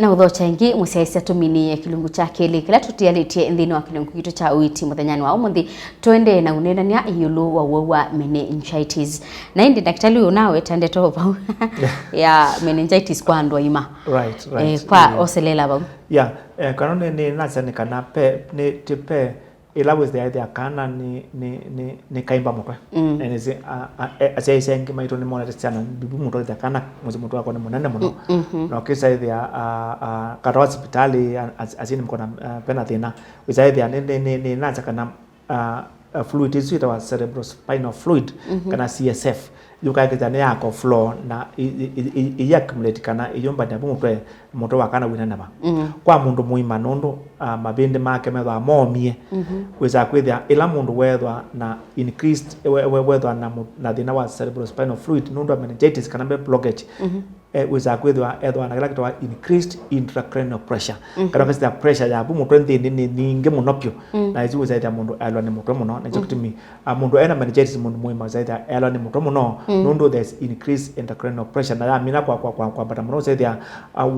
na uthocha ingi musiaisa tumini kilungu cha kili kila tutialitie nthini wa kilungu gitu cha Uiiti muthenyani wa umuthi twende na unenania iyulu wa Uwau wa Meningitis na indi daktari uyu nawe tande to ya meningitis kwa andu aima right kwa oselela bau kanone ni nasani kana pe ni tipe ila with the idea kana ni kaimba mutwe ene se ase ngi maito ni mona tsana bibu mutwe da kana muzi mutwe akone munene muno no kisa idea karo hospitali azini mkona pena thina with idea ni naza kana fluid is it was cerebrospinal fluid kana CSF yukaikita ne yako flow na accumulate kana iyomba ne mutwe mutwe wakana winana ba kwa mundu muima nundu mabindi make methwa momie wiza kwithia ila mundu wethwa na increased wethwa na thina wa cerebrospinal fluid nundu meningitis kana blockage wiza kwithwa ethwa na kila kitu increased intracranial pressure kana kwithia pressure ya mutwe nthini ni ningi muno pyo na izi wiza mundu alwa ni mutwe muno na chokutimi mundu ena meningitis mundu muima zaida alwa ni mutwe muno nundu there's increased intracranial pressure na ya mina kwa bata muno zaida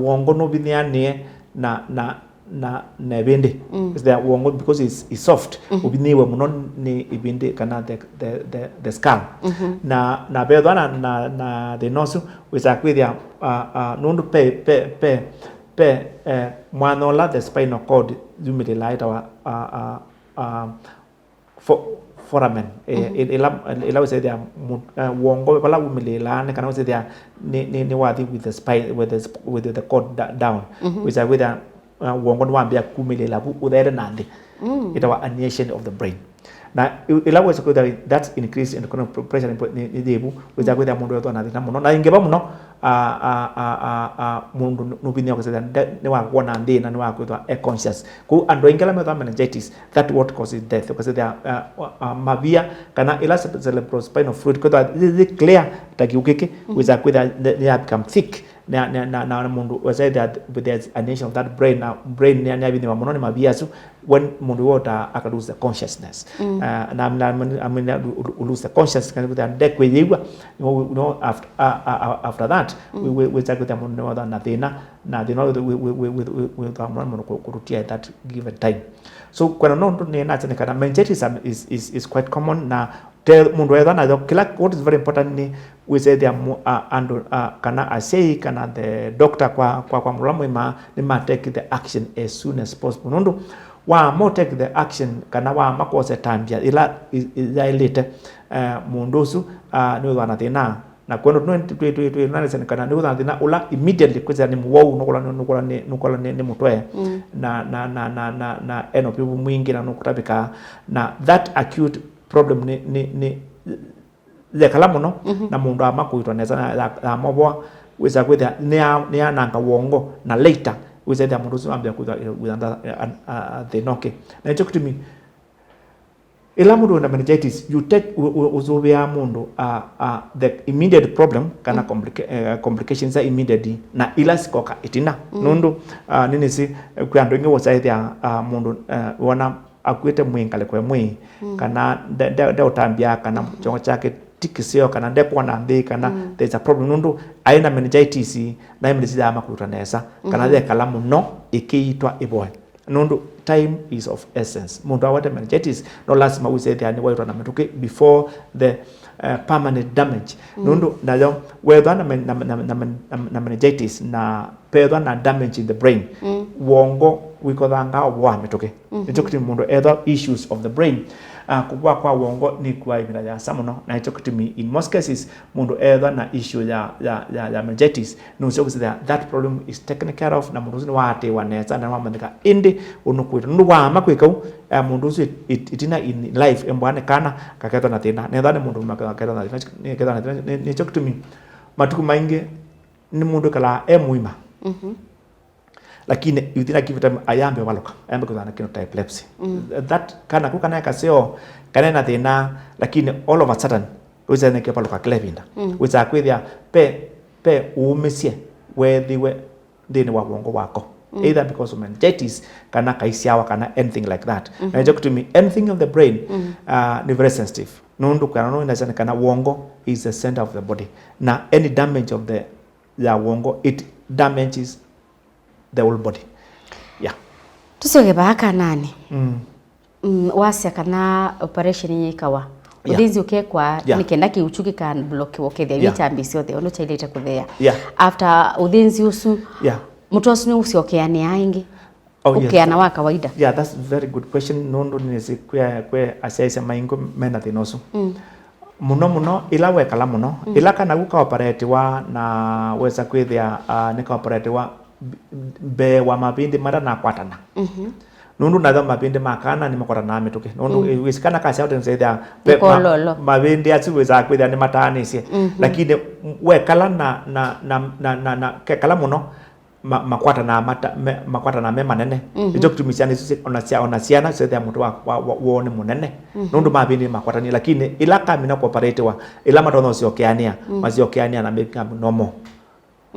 wongo no binianie na bende is there wongo because it's soft ubiniwe muno ni ibinde kana the skull na bedwa na the nose wiza kwithia nundu pe mwanola the spinal cord zumile light wa foramen ila wase dia wongo bala umile ne kana wase dia ni wadi with the spine with the cord down wiza kwithia wongo nwambia kumilela bu udere nandi itawa annihilation of the brain na ila wase kwithia that's increase in the pressure ni debu wiza kwithia mundu wetu na muno na ingeba muno mundu nubinia kwithia ni wa kuona ndina ni wa kwithia conscious ku andu ingela metha meningitis that what causes death kwithia mavia kana ila cerebrospinal fluid kwithia is clear takiukike wiza kwithia they become thick na mundu was that there's annihilation of that brain ni abini wa muno ni mabiasu when mundu wota aka lose the consciousness na lose the consciousness kana with the kweyigwa after that we take the mundu wa na thina with mundu kurutia that given time so kwa nondo ni natane kana meningitis is quite common na mundu wa na kila what is very important ni we say the kana asei kana the doctor kwa mulamu ni ma take the action as soon as possible nundu wa mo take the action kana wa makose tambia ila ilete mundusu ni wana thina na kwendo nani kana ni wana thina ula immediately kweza ni Uwau nukola ni mutwe na eno pibu mwingi na nukutabika na that acute problem ni the kalamuno na mundu amakuitwa neza na mobwa wiza kwithia ni ananga wongo na later wiza the mundu ambia kwithia witanda the noke na hicho kitumi ila mundu na meningitis you take uzobia mundu the immediate problem kana complications are immediately na ila sikoka itina nundu nini si kwa ndo ingi wosaithia mundu wana akwete mwingale kwa mwi kana de utambia kana chongo chake tikisio kana depo na ndi kana there's a problem nundu aina meningitis na meningitis ama kutanesa kana the kalamu no ikiitwa iboy nundu time is of essence mundu awate meningitis no lazima usete ani waitwa na metuke before the permanent damage nundu nayo whether na meningitis na pedwa na damage in the brain wongo wiko thanga wa metuke nitokiti mundu either issues of the brain kubwa kwa wongo ni kwa ibira ya samuno na itokitimi in most cases mundu either na issue ya meningitis no so that problem is taken care of na mundu ni wate waneza na wamandika indi unukwita ndu wa makwika mundu itina in life embwane kana kaketa na thina netha ni mundu maketa na thina ketha na thina ni chokitimi matuku maingi ni mundu kala muima lakini yutina kivita ayambe waloka ayambe kuzana kino epilepsy that kana kukana kaseo kana na thina lakini all of a sudden uzane ke paloka klevinda wiza kwithia pe umesie wethiwe thini wa wongo wako either because of meningitis kana kaisiawa kana anything like that na joke to me anything of the brain ni very sensitive nundu kana no inazana kana wongo is the center of the body na any damage of the wongo it damages the whole body. Yeah. Tusoge baka nani? Wasya kana operation yikawa. Udinzi ukekwa nikenda kiuchuki kan block wokethia witambisi othe ono chailete kuthea. After udinzi usu mutosu ni usiokeane aingi. Ukeana wa kawaida. Yeah, that's a very good question. Nondo nisi kwe asiaisa maingo mena thinosu. Muno ila wekala muno ila kana guka operate wa na weza kwithia nika operate wa be wa mabindi mara na kwatana. Nundu na mabindi makana ni makora na mituke nundu wisikana kasi out and say there mabindi ati weza kwithia ni matani isi lakini wekala na kekala muno makwata na me manene ijo kutumisiana onasiana so there mutu wone munene nundu mabindi makwata ni lakini ila kamina cooperate wa ila matono siokeania maziokeania na meka nomo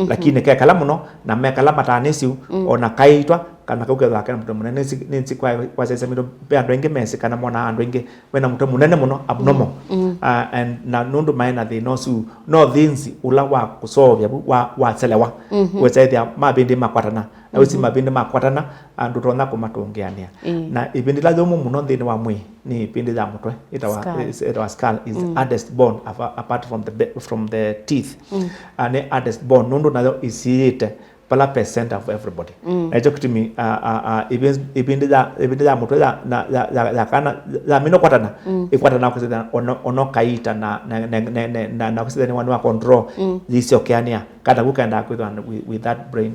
lakini kekala muno na mekala matanisi ona kaitwa kana kugeza kana mutu munene ninsi kwa sasa mido be andwenge mesi kana mona andwenge wena mutu munene muno abnormal and na nundu maina the no thinsi ula wa kusolve wa selewa wethaithia mabindi makwatana na wisi mabindi makwatana andu tona kumatongeania na ibindi la jomo muno thini wa mwi ni ibindi ya mutwe itawa skull is the hardest bone apart from the teeth and the hardest bone nundu nayo isiite pala percent of everybody. Na hicho kitu mi ibindi ya mutwe ya kana ya mino kwatana ikwatana kusida ono kaita na kusida ni wanwa control this okeania kada gukenda with that brain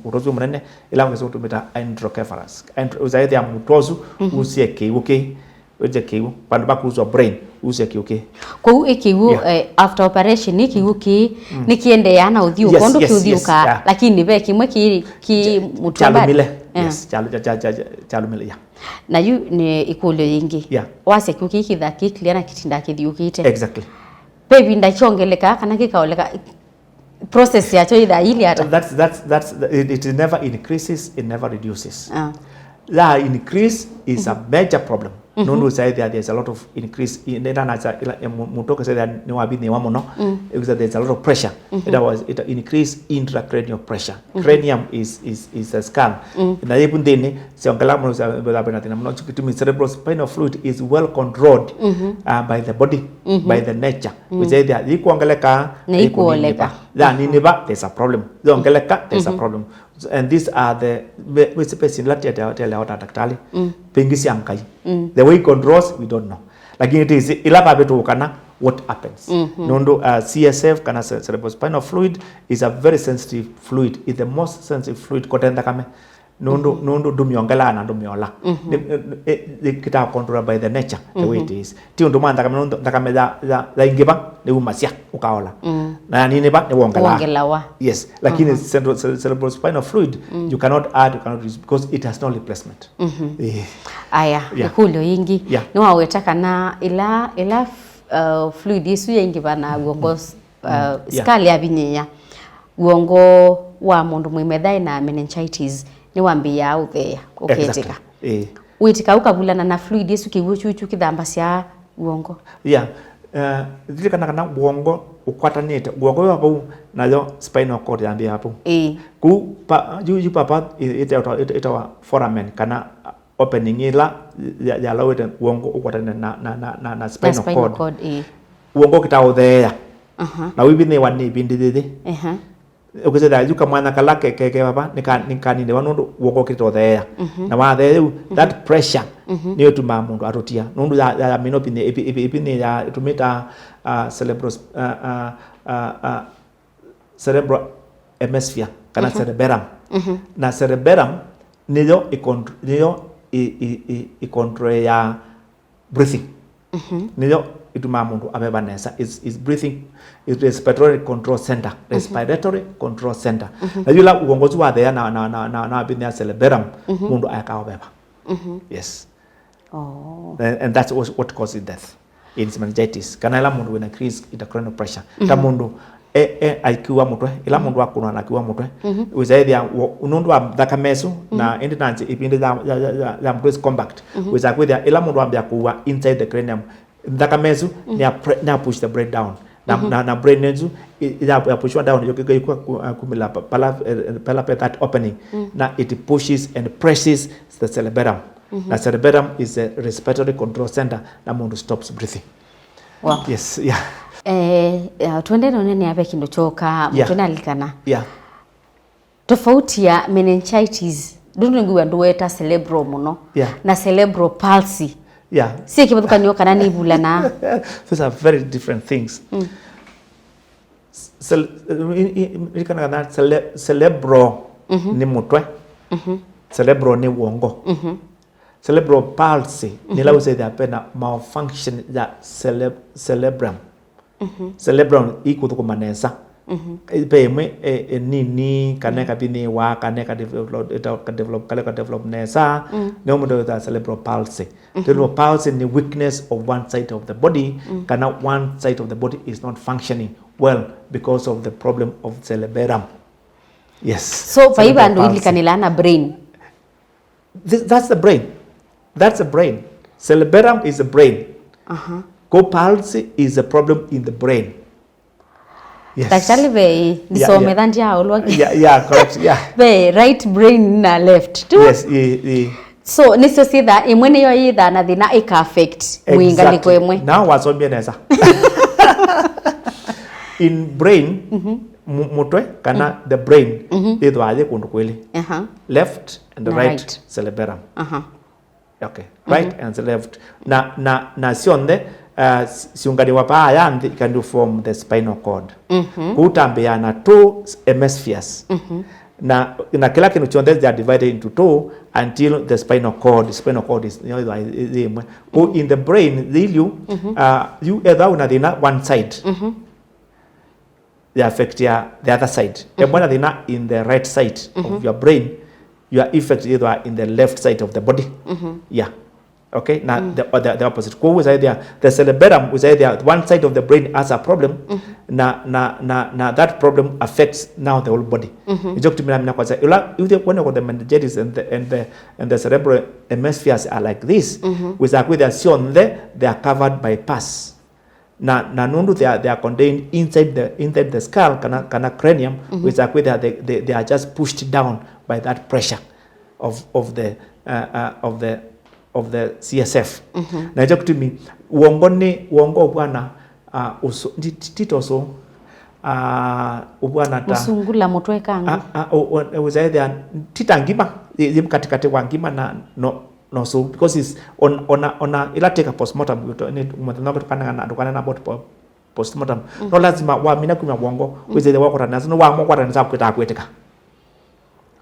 utozu munene ila ngeso tumita hydrocephalus uzaidi ya mutozu usie kiuke weje kiu pandu bakuzwa brain usie kiuke kwa ikiu after operation nikiuki nikiendeana uthio kondo kiuthiuka lakini be kimwe ki mutamba yes chalumile na yu ni ikulio yingi wase kiuki kithaki clear na kitinda kithiukite exactly baby ndachongeleka kana kikaoleka process ya choida ili hata that's it never increases, it never reduces. The increase is a major problem. No say that there's a lot of increase in mutoka say that no abini wa mono because there's a lot of pressure. It increase intracranial pressure. Cranium is a skull. Na even then se ongala mo sa bela tina mo chukitumi cerebral spinal fluid is well controlled by the body, by the nature. We say that ikuongeleka na ikuoleka. There's a problem. Ongeleka there's a problem. And these are the which similarity tell out daktari pengisi amkai the way it controls we don't know lakini it is ilapa betu kana what happens nondo CSF kana cerebral spinal fluid is a very sensitive fluid, is the most sensitive fluid kotenda kame nondo dumiongela na dumiola kita controlled by the nature the way it is ti ndo manda kama nondo kama la ingiba ne umasia ukaola na nini ba ne wongela yes lakini cerebral spinal fluid you cannot add, you cannot use because it has no replacement aya ikulio yingi no awetaka na ila fluid isu yengiba na uongo skali ya binyinya uongo wa mundu mwimethai na meningitis ni wambia out there uketika witika ukavulana na fluid isu kiwuchuchu kithamba cia uongo dhili kana uongo ukwatanite uongo wapo nayo spinal cord yambia hapo ku you papa itawa foramen kana opening ila ya lawete uongo ukwatane na spinal cord uongo kitawo there na wibine wani bindi ukise da yuka mwana kala ke baba nikani ne wanondo uongo kito there na wa there that pressure niyo tuma mundu arotia nundu ya minopine ipine ya tumita cerebral hemisphere kana cerebellum na cerebellum niyo control ya breathing niyo ituma mundu abeba nesa is breathing is respiratory control center na yula uongozi wa there na binya cerebellum mundu ayakaobeba yes and that's what causes death in meningitis kana ila mundu with increased intracranial pressure ta mundu aikiwa mutwe ila mundu akunwa na kiwa mutwe uzaithia unundu wa thakamesu na endurance ipindi ya mutwe compact uzakwithia ila mundu ambia kuwa inside the cranium thakamesu na push the brain down na brain nezu ya pushwa down yoke kumila pala that opening na it pushes and presses the cerebellum. The cerebellum is a respiratory control center na mundu stops breathing. Wow. Yes, yeah. Tuende na nene abe kindu choka mutuna alikana. Yeah. Tofauti ya meningitis dundu nguwa nduweta cerebral muno na cerebral palsy. Yeah. Si kibaduka nyoka na nibula na. Those are very different things. Cerebral ni mutwe. Cerebral ni uongo. Cerebral palsy ni la usaidia apena malfunction ya cerebrum. Cerebrum iko tuko manesa. Peme nini kaneka bini wa kaneka develop nesa no mo da cerebral palsy. Cerebral palsy ni weakness of one side of the body, kana one side of the body is not functioning well because of the problem of cerebellum. Yes. So paiba ndo ilikanila na brain. That's the brain. That's the brain. Cerebellum is the brain. Go palsy is a problem in the brain. Yes. Daktari be nisome dhanji ya ulwagi. Yeah, correct. Yeah. Be right brain na left. Too. Yes. So niso sitha imwene yo either na thina ika affect mwingani kwa imwe. Now wasomia neza. In brain mutwe kana the brain either aje kundu kweli. Left and the right cerebellum. Okay. Right and the left. Na sionde siungani wapa yandi can do form the spinal cord. Kutambeana two hemispheres. Na kila kinu chonde they are divided into two until the spinal cord is in the brain you either una one side. They affect the other side. In the right side of your brain, you are affected either in the left side of the body. Yeah. Okay, now the opposite. The cerebellum was either one side of the brain has a problem. Na that problem affects now the whole body. When the meningitis and the cerebral hemispheres are like this, with they are covered by pus. Nundu they are contained inside the skull, kana cranium, which they are just pushed down by that pressure of the CSF. Na joke to me, uongo bwana titoso ubwana ta usungula mutwe kanga uzaidha titangima katikati wangima na no so because it's on ila take a postmortem tukana na about postmortem no lazima wa mina kunya uongo uzaidha wako ranazo no wa moko ranazo kweteka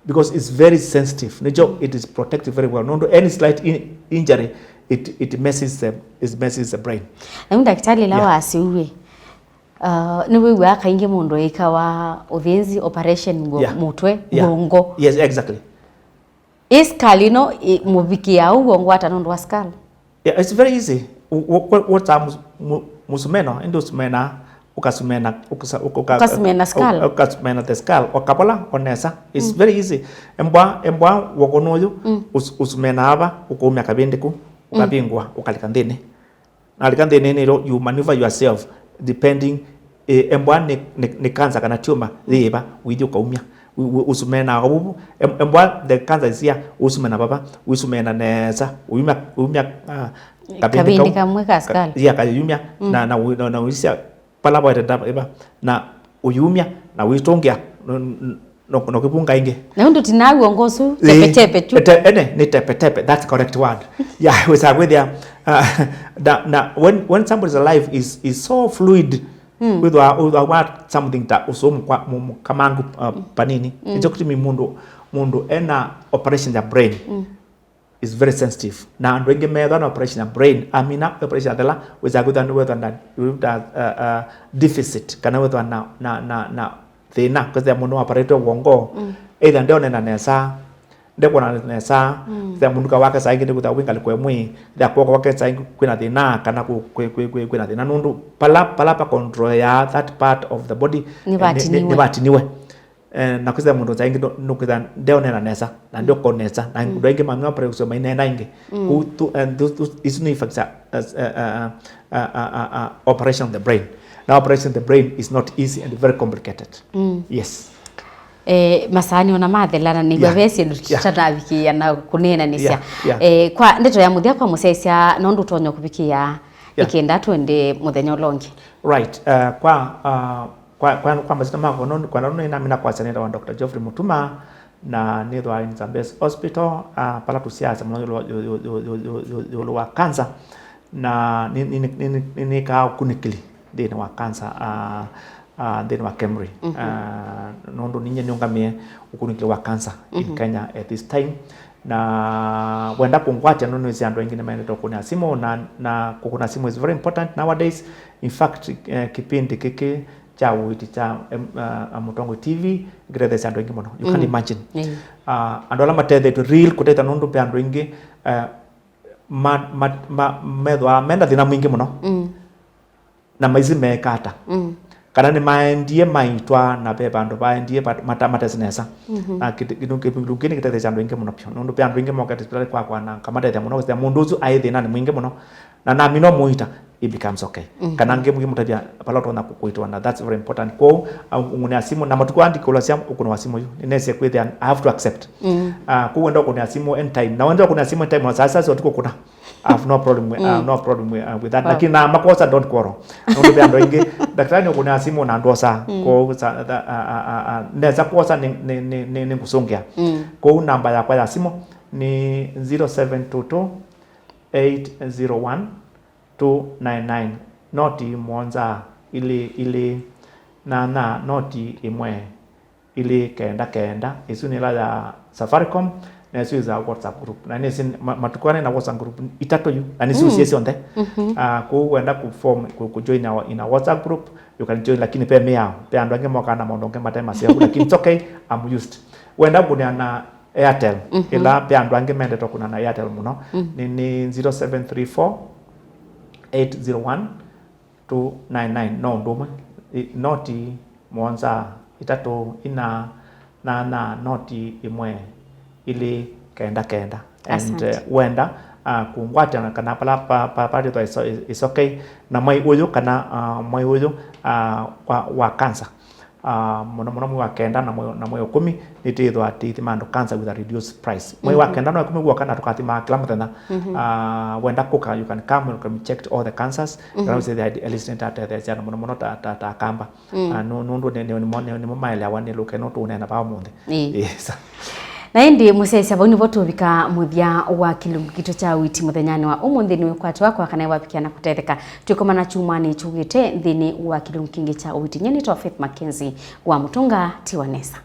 because it's very sensitive. It is protective very well. No, any slight injury, it messes the brain. Daktari lawa asiwe. Niwe waka ingi mundo ikawa udhenzi operation mutwe gongo. Yes, exactly. Skull mubiki ya ugongo hata nondo wa skull. Yeah, it's very easy. What musumeno indosumena ukasumena skull ukasumena the skull okapola onesa. It's very easy. Embwa wakonoyo usumena aba ukumya kabindiku ukabingwa ukalikandene na alikandene nero you maneuver yourself depending embwa ni cancer kana tumor liba widi ukaumya usumena abu embwa the cancer is here usumena baba usumena nesa umya kabindika mweka skull kayumya na uisia pala eba na uyumya na uitongea no kipunga inge na ndo tinawe ongosu tepetepe tu ni tepetepe. That's correct word. Yeah, with there when somebody's alive is so fluid with what something that usum kwa kamangu panini njokutimi mundu ena operation ya brain is very sensitive. Now, when you make an operation of brain, operation adela with a good and with that deficit. Can I with na they na because they are mono operator wongo. Either down and nesa, they want to nesa. They are munuka waka sai with a wing alquemui. They are waka sai quinadina, canaku quinadina nundu palapa control that part of the body. Niwe. Na kuza mundu zaingi nukuza deo nena nesa na ndio konesa na ndoinge mamwa pre kusoma inena inge kutu and this is no effects operation of the brain Now operating the brain is not easy and very complicated. Yes. Masani ona mathelana ni gwavesi ndutaravikia na kunena nisya kwa ndeto ya muthia kwa musesia no ndutonyo kubikia ikenda twende muthenya ulongi right kwa mazina mako no kwa no ina mina kwa sanenda wa Dr. Geoffrey Mutuma na nithwa in Zambes Hospital pala tusiasa mno yo wa cancer na ni ka kunikili dina wa cancer then wa Kemri nondo ninye nyongamie ukunikili wa cancer in Kenya at this time na wenda kungwacha nono zi ando wengine maende tokuna simu na kukuna simu is very important nowadays. In fact kipindi kiki cha Uiiti cha Mutongo TV grade zi ando wengi mono you can imagine andola matete to real kuteta nondo pe ando wengi medwa menda dina mwingi mono na maizi mekata kana ni maendie maitwa na be bandu baendie mata zinesa kidungini kitete chandu inge muno pyo nundu pya ndinge mo katitale kwa na kamata ya muno ya munduzu aidhe na ni mwinge muno na mino muita it becomes okay kana nge mwinge mutabya paloto na kuitwa na that's very important ko ngune asimu na matuko andi kola siam ukuno asimu yu inese kwethe I have to accept ko wenda ko asimu end time na wenda ko asimu end time sasa so tuko kuna I have no problem with that lakini na makosa don't quarrel nundu pya ndinge daktari ko asimu na ndosa ko neza kosa ni kusongea ko namba ya kwa simu ni 0722 801 299 noti mwanza ili na noti imwe ili kenda isu ni la ya Safaricom na isu za WhatsApp group na nisi matukwane na WhatsApp group itato yu na nisi usiesi onde ku wenda ku form ku join in a WhatsApp group you can join lakini pe mea pe andwange mokana mondonge matema sio lakini it's okay I'm used wenda kunia na Airtel ila pe andwange mende to kuna na Airtel muno ni 0734 801 299 no ndoma noti mwanza itatu ina na noti imwe ili kenda and wenda kungwata na kana pala pale to is okay na mai uyu kana mai uyu wa cancer mono wa kenda na moyo 10 nitithwa mando cancer with a reduced price moyo wa kenda no 10 gwa kana tukati ma kila muthenya wenda kuka you can come and come check all the cancers and say the listed at the mono ta kamba no ni maile awani luke no tunena ba munde yes na indi musesia boni botubika muthia wa kilungu gitu cha Uiiti muthenyani wa umuthi ni kwatu wako kana wapikia na kutetheka tukomana chumani chugite nthini wa kilungu kingi cha Uiiti nyeni to Faith Mackenzie wa Mutunga Tiwanesa.